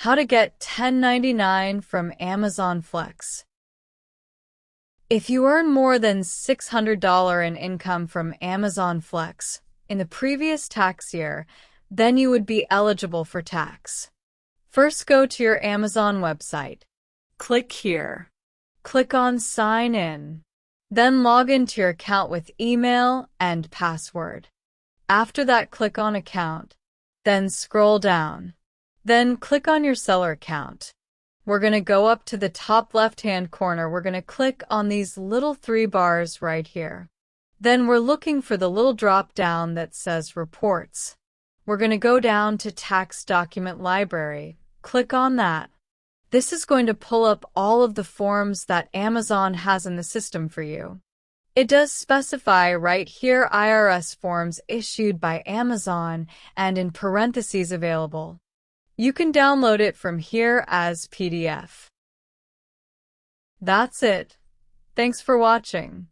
How to get 1099 from Amazon Flex. If you earn more than $600 in income from Amazon Flex in the previous tax year, then you would be eligible for tax. First, go to your Amazon website. Click here. Click on Sign In. Then log into your account with email and password. After that, click on Account. Then scroll down. Then click on your seller account. We're going to go up to the top left-hand corner. We're going to click on these little 3 bars right here. Then we're looking for the little drop-down that says Reports. We're going to go down to Tax Document Library. Click on that. This is going to pull up all of the forms that Amazon has in the system for you. It does specify right here IRS forms issued by Amazon and in parentheses available. You can download it from here as PDF. That's it. Thanks for watching.